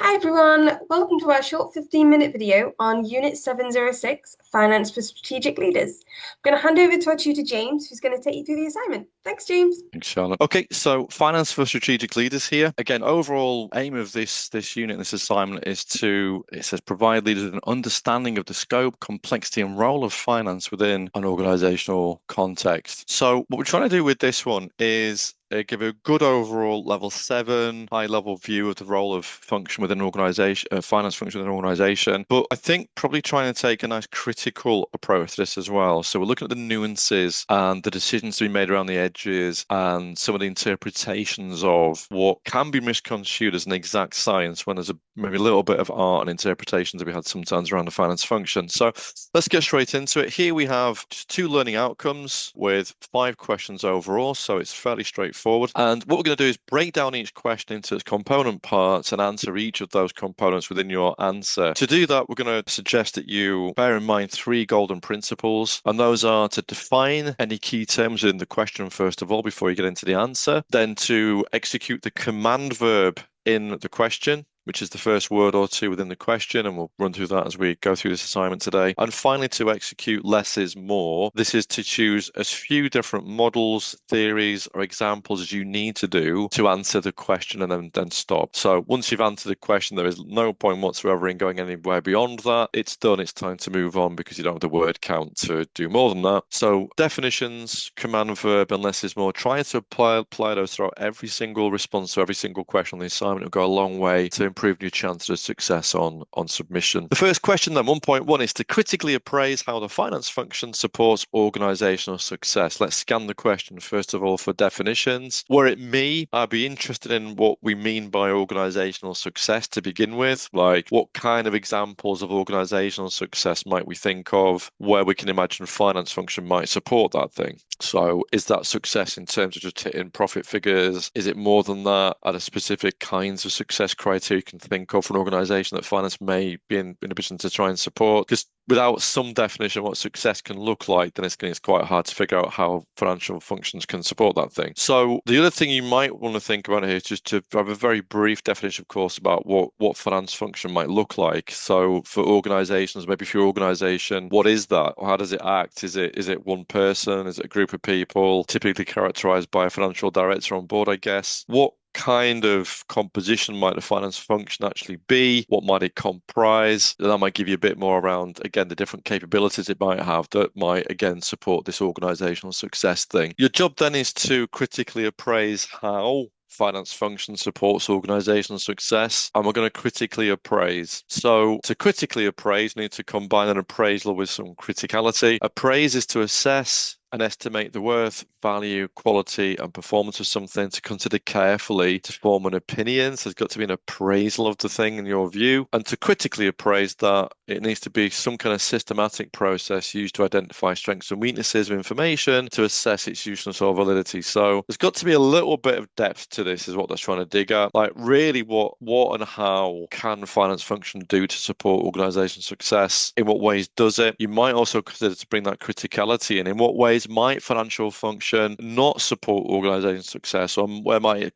Hi everyone, welcome to our short 15-minute video on Unit 706, Finance for Strategic Leaders. I'm going to hand over to our tutor James, who's going to take you through the assignment. Thanks, James. Thanks, Charlotte. Okay, so finance for strategic leaders here. Again, overall aim of this unit, this assignment is it says provide leaders with an understanding of the scope, complexity, and role of finance within an organizational context. So what we're trying to do with this one is give a good overall level 7 high level view of the role of function within an organization, finance function within an organization. But I think probably trying to take a nice critical approach to this as well. So we're looking at the nuances and the decisions to be made around the edges and some of the interpretations of what can be misconstrued as an exact science when there's maybe a little bit of art and interpretation to be had sometimes around the finance function. So let's get straight into it. Here we have just 2 learning outcomes with 5 questions overall. So it's fairly straightforward. And what we're going to do is break down each question into its component parts and answer each of those components within your answer. To do that, we're going to suggest that you bear in mind 3 golden principles, and those are to define any key terms in the question first of all before you get into the answer, then to execute the command verb in the question, which is the first word or two within the question, and we'll run through that as we go through this assignment today. And finally, to execute less is more. This is to choose as few different models, theories, or examples as you need to do to answer the question and then stop. So once you've answered the question, there is no point whatsoever in going anywhere beyond that. It's done. It's time to move on because you don't have the word count to do more than that. So definitions, command verb, and less is more. Try to apply those throughout every single response to every single question on the assignment. It'll go a long way to improving your chances of success on submission. The first question then, 1.1, is to critically appraise how the finance function supports organizational success. Let's scan the question first of all for definitions. Were it me, I'd be interested in what we mean by organizational success to begin with. Like, what kind of examples of organizational success might we think of where we can imagine finance function might support that thing? So is that success in terms of just hitting profit figures? Is it more than that? Are there specific kinds of success criteria you can think of for an organization that finance may be in a position to try and support? Because without some definition of what success can look like, then it's quite hard to figure out how financial functions can support that thing. So the other thing you might want to think about here is just to have a very brief definition, of course, about what finance function might look like. So for organizations, maybe for your organization, what is that? How does it act? Is it one person? Is it a group of people, typically characterized by a financial director on board, I guess? What kind of composition might the finance function actually be? What might it comprise? That might give you a bit more around, again, the different capabilities it might have that might, again, support this organizational success thing. Your job then is to critically appraise how finance function supports organizational success, and we're going to critically appraise. So to critically appraise, you need to combine an appraisal with some criticality. Appraise is to assess and estimate the worth, value, quality, and performance of something, to consider carefully, to form an opinion. So there's got to be an appraisal of the thing in your view. And to critically appraise that, it needs to be some kind of systematic process used to identify strengths and weaknesses of information to assess its usefulness or validity. So there's got to be a little bit of depth to this, is what that's trying to dig at. Like, really, what and how can finance function do to support organization success? In what ways does it? You might also consider to bring that criticality in. In what ways might financial function not support organization success, or where might it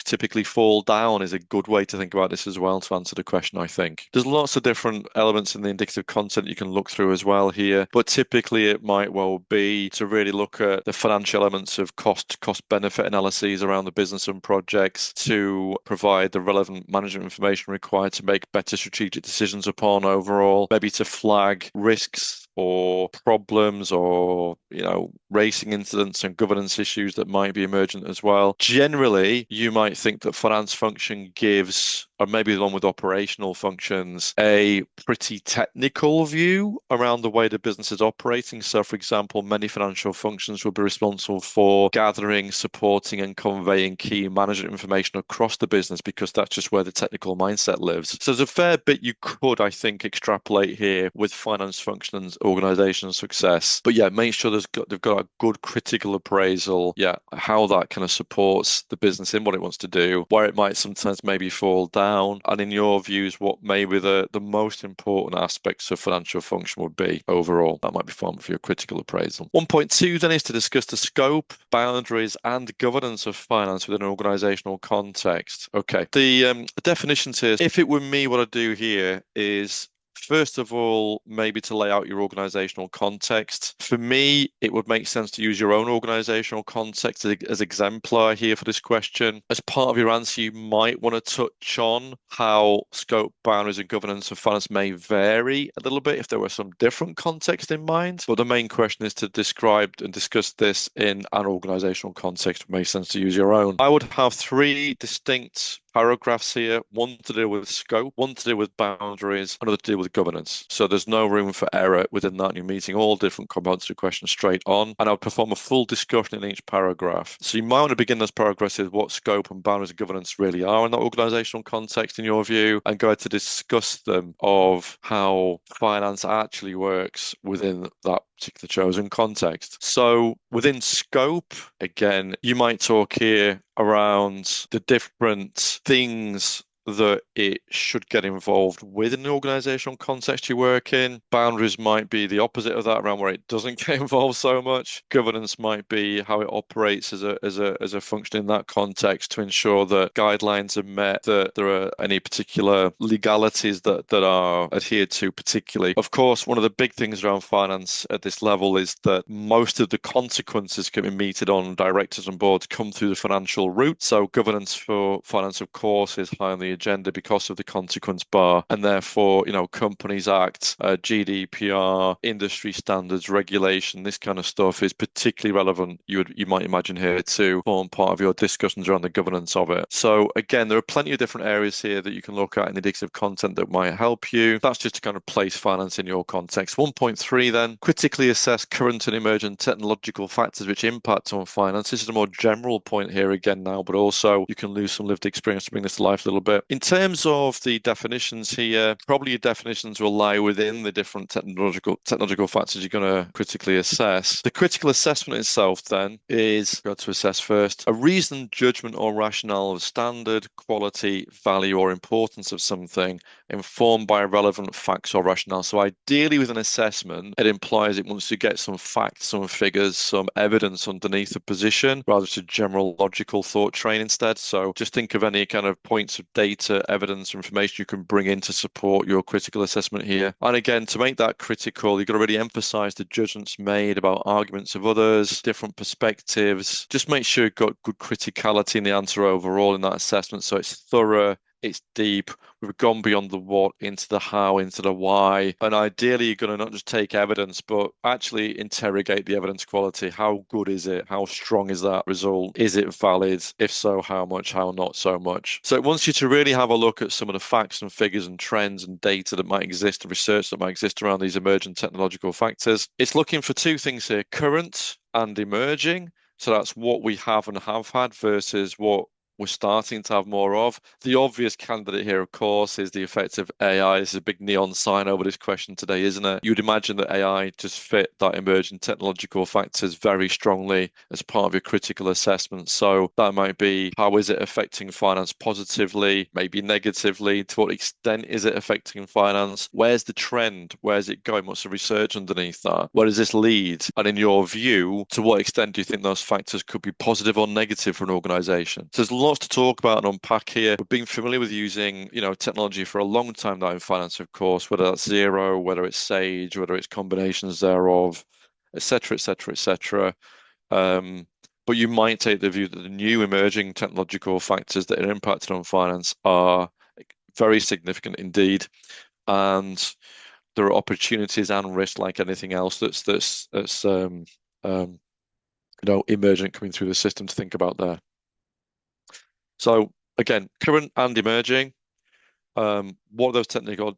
typically fall down, is a good way to think about this as well to answer the question, I think. There's lots of different elements in the indicative content you can look through as well here, but typically it might well be to really look at the financial elements of cost benefit analyses around the business and projects, to provide the relevant management information required to make better strategic decisions upon overall, maybe to flag risks or problems or, racing incidents and governance issues that might be emergent as well. Generally, you might think that finance function gives, or maybe along with operational functions, a pretty technical view around the way the business is operating. So, for example, many financial functions will be responsible for gathering, supporting, and conveying key management information across the business because that's just where the technical mindset lives. So there's a fair bit you could, I think, extrapolate here with finance functions, organizational success. But yeah, make sure there's got they've got a good critical appraisal, yeah, how that kind of supports the business in what it wants to do, where it might sometimes maybe fall down, and in your views, what maybe the most important aspects of financial function would be overall. That might be fun for your critical appraisal. 1.2 then is to discuss the scope, boundaries, and governance of finance within an organizational context. Okay, the definitions here, if it were me, what I'd do here is first of all, maybe to lay out your organizational context. For me, it would make sense to use your own organizational context as exemplar here for this question. As part of your answer, you might want to touch on how scope, boundaries, and governance of finance may vary a little bit if there were some different context in mind. But the main question is to describe and discuss this in an organizational context. It makes sense to use your own. I would have three distinct paragraphs here, one to do with scope, one to do with boundaries, another to do with governance. So there's no room for error within that new meeting, all different components of the question straight on. And I'll perform a full discussion in each paragraph. So you might want to begin those paragraphs with what scope and boundaries and governance really are in that organizational context, in your view, and go to discuss them of how finance actually works within that particular chosen context. So within scope, again, you might talk here around the different things that it should get involved with in the organizational context you work in. Boundaries might be the opposite of that, around where it doesn't get involved so much. Governance might be how it operates as a function in that context to ensure that guidelines are met, that there are any particular legalities that are adhered to particularly. Of course, one of the big things around finance at this level is that most of the consequences can be meted on directors and boards come through the financial route. So governance for finance, of course, is high on the agenda because of the consequence bar, and therefore, Companies Act, GDPR, industry standards, regulation, this kind of stuff is particularly relevant. You might imagine here to form part of your discussions around the governance of it. So again, there are plenty of different areas here that you can look at in the indicative content that might help you. That's just to kind of place finance in your context. 1.3 then, critically assess current and emergent technological factors which impact on finance. This is a more general point here again now, but also you can lose some lived experience to bring this to life a little bit. In terms of the definitions here, probably your definitions will lie within the different technological factors you're going to critically assess. The critical assessment itself then is, got to assess first, a reasoned judgment or rationale of standard, quality, value, or importance of something informed by relevant facts or rationale. So ideally with an assessment, it implies it wants to get some facts, some figures, some evidence underneath a position, rather than general logical thought train instead. So just think of any kind of points of data, evidence, or information you can bring in to support your critical assessment here. And again, to make that critical, you've got to really emphasize the judgments made about arguments of others, different perspectives. Just make sure you've got good criticality in the answer overall in that assessment. So it's thorough, it's deep. We've gone beyond the what into the how, into the why. And ideally, you're going to not just take evidence, but actually interrogate the evidence quality. How good is it? How strong is that result? Is it valid? If so, how much? How not so much? So it wants you to really have a look at some of the facts and figures and trends and data that might exist, and research that might exist around these emergent technological factors. It's looking for two things here, current and emerging. So that's what we have and have had versus what we're starting to have more of. The obvious candidate here, of course, is the effect of AI. This is a big neon sign over this question today, isn't it? You'd imagine that AI just fit that emerging technological factors very strongly as part of your critical assessment. So that might be, how is it affecting finance positively, maybe negatively? To what extent is it affecting finance? Where's the trend? Where's it going? What's the research underneath that? Where does this lead? And in your view, to what extent do you think those factors could be positive or negative for an organization? So there's lots to talk about and unpack here. We've been familiar with using, technology for a long time now in finance, of course, whether that's Zero, whether it's Sage, whether it's combinations thereof, etc., etc., etc. But you might take the view that the new emerging technological factors that are impacted on finance are very significant indeed, and there are opportunities and risks like anything else that's emergent coming through the system to think about there. So again, current and emerging. What are those technical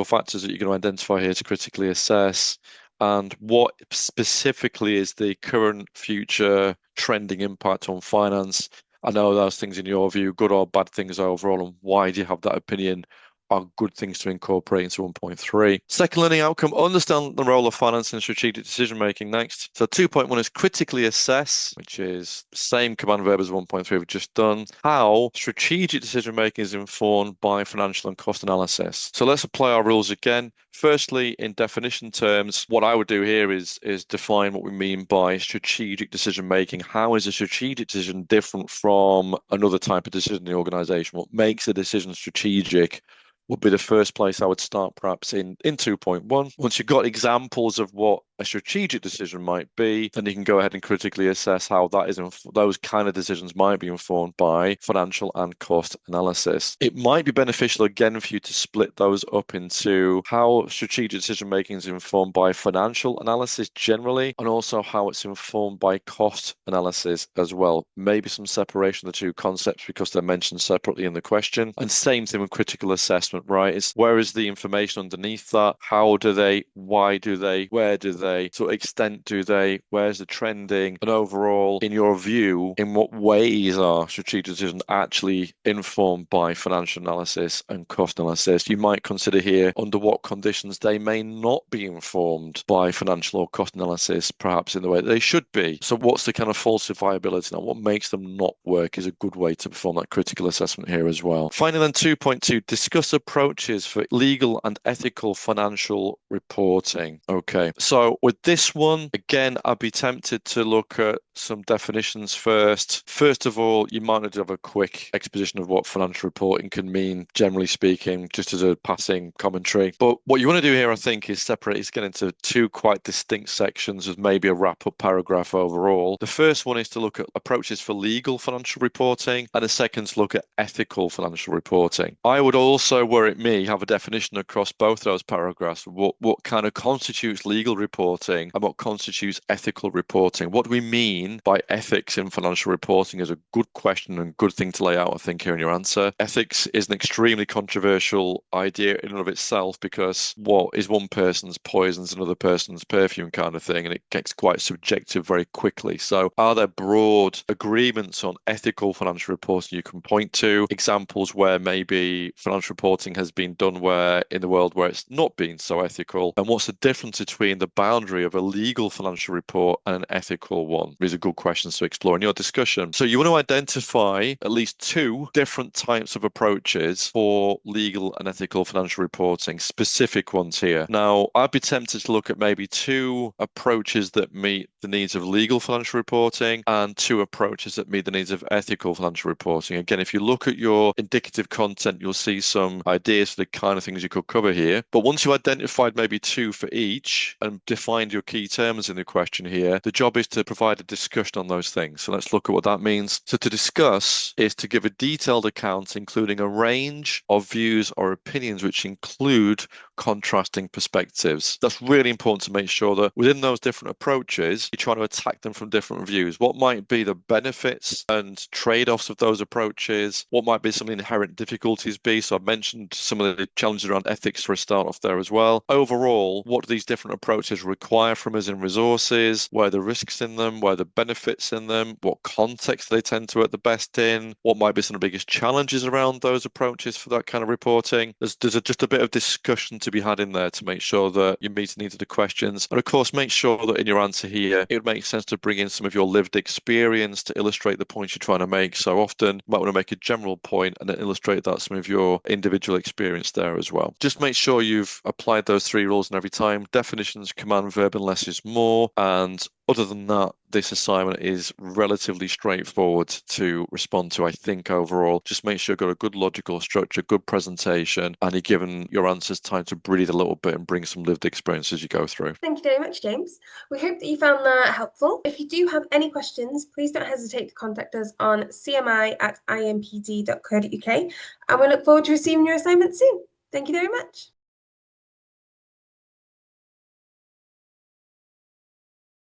factors that you're going to identify here to critically assess? And what specifically is the current, future, trending impact on finance? I know those things in your view, good or bad things overall, and why do you have that opinion are good things to incorporate into 1.3. Second learning outcome, understand the role of finance in strategic decision making next. So 2.1 is critically assess, which is the same command verb as 1.3 we've just done, how strategic decision making is informed by financial and cost analysis. So let's apply our rules again. Firstly, in definition terms, what I would do here is define what we mean by strategic decision making. How is a strategic decision different from another type of decision in the organization? What makes a decision strategic would be the first place I would start, perhaps in 2.1. Once you've got examples of what a strategic decision might be, then you can go ahead and critically assess how that is those kind of decisions might be informed by financial and cost analysis. It might be beneficial again for you to split those up into how strategic decision making is informed by financial analysis generally, and also how it's informed by cost analysis as well. Maybe some separation of the two concepts because they're mentioned separately in the question. And same thing with critical assessment, right? Is where is the information underneath that? How do they? Why do they? Where do they? To what extent do they? Where's the trending? And overall, in your view, in what ways are strategic decisions actually informed by financial analysis and cost analysis? You might consider here under what conditions they may not be informed by financial or cost analysis, perhaps in the way that they should be. So what's the kind of falsifiability now? What makes them not work is a good way to perform that critical assessment here as well. Finally, then 2.2, discuss approaches for legal and ethical financial reporting. Okay, so with this one, again, I'd be tempted to look at some definitions first. First of all, you might need to have a quick exposition of what financial reporting can mean, generally speaking, just as a passing commentary. But what you want to do here, I think, is separate, is get into two quite distinct sections with maybe a wrap-up paragraph overall. The first one is to look at approaches for legal financial reporting, and the second to look at ethical financial reporting. I would also, were it me, have a definition across both those paragraphs. What kind of constitutes legal reporting and what constitutes ethical reporting? What do we mean by ethics in financial reporting is a good question and good thing to lay out, I think, here in your answer. Ethics is an extremely controversial idea in and of itself because what is one person's poison is another person's perfume kind of thing, and it gets quite subjective very quickly. So are there broad agreements on ethical financial reporting you can point to? Examples where maybe financial reporting has been done where in the world where it's not been so ethical? And what's the difference between the boundary of a legal financial report and an ethical one? These are good questions to explore in your discussion. So you want to identify at least two different types of approaches for legal and ethical financial reporting, specific ones here. Now, I'd be tempted to look at maybe two approaches that meet the needs of legal financial reporting and two approaches that meet the needs of ethical financial reporting. Again, if you look at your indicative content, you'll see some ideas for the kind of things you could cover here. But once you've identified maybe two for each and defined your key terms in the question here, the job is to provide a discussion on those things. So let's look at what that means. So to discuss is to give a detailed account, including a range of views or opinions, which include contrasting perspectives. That's really important to make sure that within those different approaches, you're trying to attack them from different views. What might be the benefits and trade-offs of those approaches? What might be some inherent difficulties be? So I've mentioned some of the challenges around ethics for a start off there as well. Overall, what do these different approaches require from us in resources? Where are the risks in them? Where are the benefits in them? What context do they tend to work the best in? What might be some of the biggest challenges around those approaches for that kind of reporting? There's just a bit of discussion to be had in there to make sure that you meet the needs of the questions. And of course, make sure that in your answer here, it makes sense to bring in some of your lived experience to illustrate the points you're trying to make. So often you might want to make a general point and then illustrate that some of your individual experience there as well. Just make sure you've applied those three rules in every time. Definitions, command, verb, and less is more. And other than that, this assignment is relatively straightforward to respond to, I think, overall. Just make sure you've got a good logical structure, good presentation, and you're given your answers time to breathe a little bit and bring some lived experience as you go through. Thank you very much, James. We hope that you found that helpful. If you do have any questions, please don't hesitate to contact us on cmi@impd.co.uk, and we look forward to receiving your assignment soon. Thank you very much.